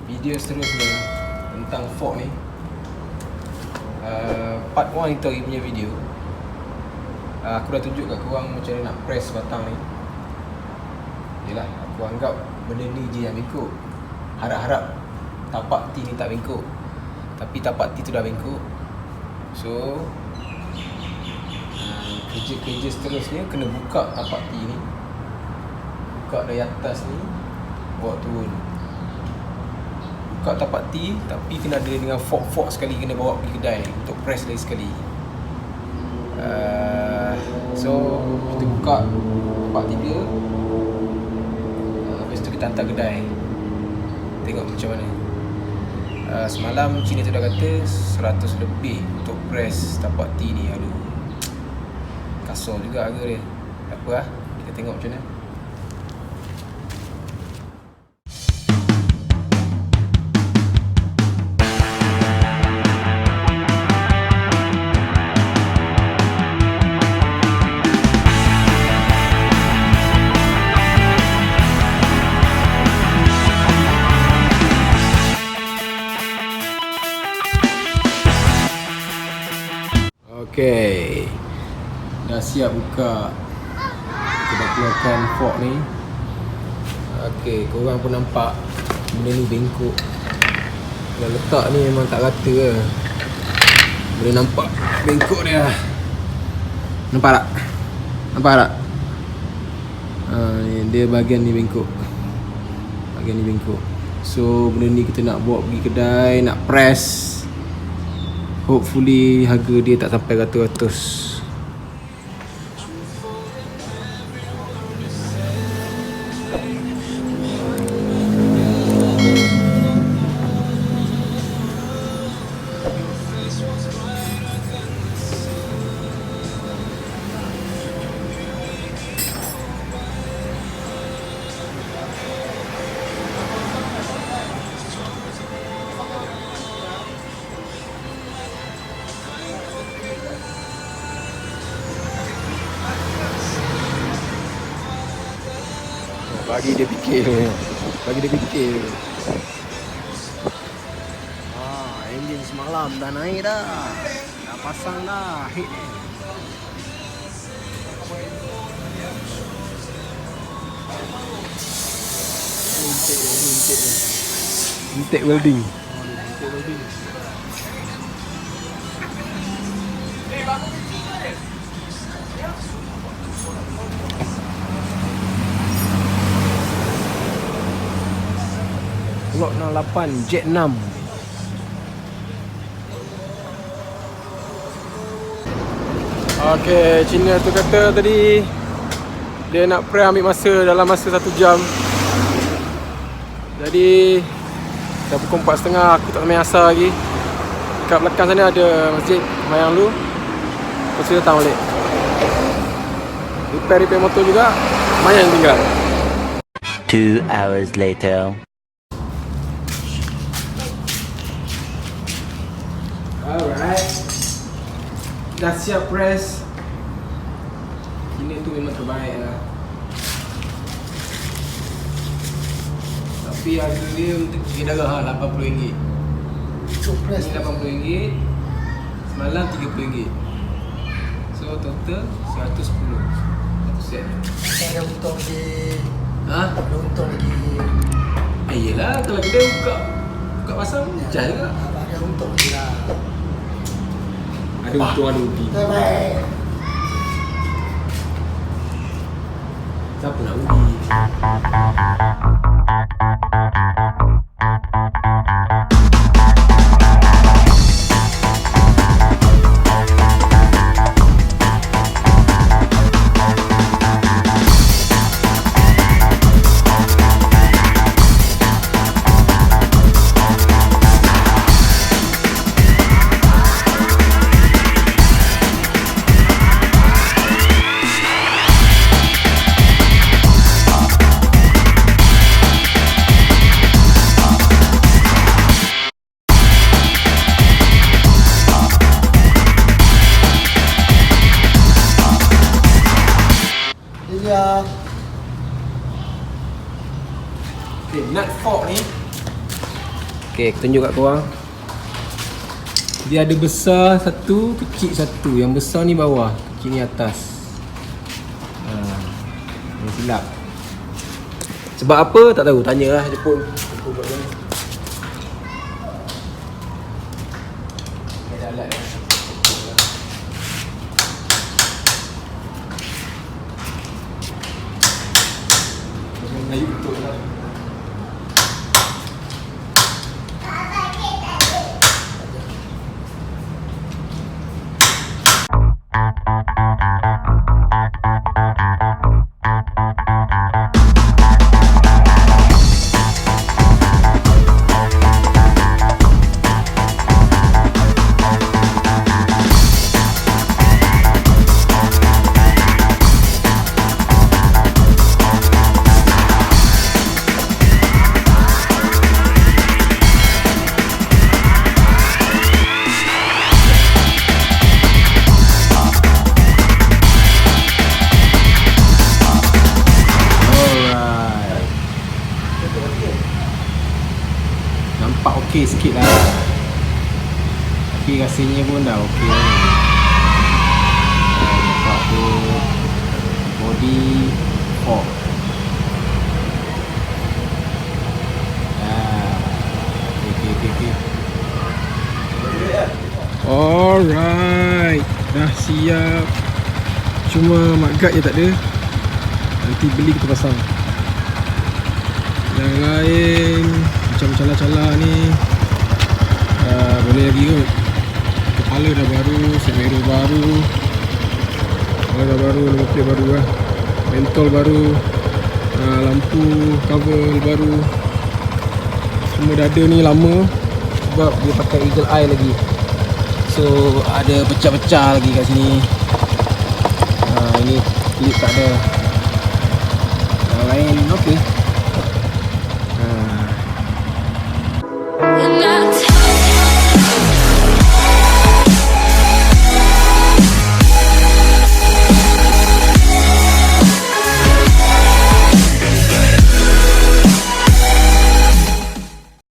video seterusnya tentang fork ni. Part 1 itu hari punya video. Aku dah tunjuk kat korang macam mana nak press batang ni. Yelah, aku anggap benda ni je yang bengkok. Harap-harap tapak T ni tak bengkok. Tapi tapak T tu dah bengkok. So kerja-kerja seterusnya kena buka tapak T ni. Buka dari atas ni, bawa turun. Buka tapak T, tapi kena ada dengan fork sekali, kena bawa pergi kedai untuk press lagi sekali. So kita buka tapak 3, lepas tu kita hantar kedai. Tengok macam mana. Semalam Cina tu dah kata 100 lebih untuk press tapak T ni. Aduh, kasar juga harga dia. Tak apa lah, kita tengok macam mana. Okay, dah siap buka. Kita dah keluarkan fork ni. Okay, korang pun nampak benda ni bengkok. Kalau letak ni memang tak rata ke. Boleh nampak bengkok dia. Nampak tak? Nampak tak? Dia bahagian ni bengkok. Bahagian ni bengkok. So benda ni kita nak bawa pergi kedai, nak press. Hopefully harga dia tak sampai ratus-ratus. Bagi dia fikir. Enjin semalam dah naik dah. Dah pasang dah head ni. Intake welding. Glock 08 Jet 6. Okay, Cina tu kata tadi dia nak press ambil masa dalam masa 1 jam. Jadi dah pukul 4.30, aku tak sampai asar lagi. Dekat belakang sana ada masjid semayang dulu. Lepas tu datang balik. Repair motor juga. Lumayan tinggal. 2 hours later. Alright, dah siap press. Ini tu memang terbaik lah. Tapi harga dia untuk darah RM80. Ini RM80, semalam RM30. So total RM110. Satu set. Ada untung lagi. Ha? Ada untung lagi. Yelah, kalau kita buka pasang pecah juga. Ada untung lagi lah. Ada untung, ada rugi. Terbaik. Siapa nak rugi? Iya. Okay, nut fork ni Okay, aku tunjuk kat korang. Dia ada besar satu, kecil satu. Yang besar ni bawah, kecil ni atas. Yang silap. Sebab apa tak tahu, tanyalah Jepun. Jepun buat macam ni. Ada alat dah. Melayu betul lah. Nampak okey sikit lah. Tapi rasanya pun dah okey lah. Nampak tu body fork. Okay. Alright, dah siap. Cuma mat guard je tak ada. Nanti beli kita pasang. Yang lain macam cala-cala ni boleh lagi kot. Kepala dah baru, set mirror baru, kepala dah baru, number plate baru lah, mentol baru, lampu cover baru. Semua dada ni lama sebab dia pakai eagle eye lagi, so ada pecah-pecah lagi kat sini. Ini clip tak ada. Yang lain okey.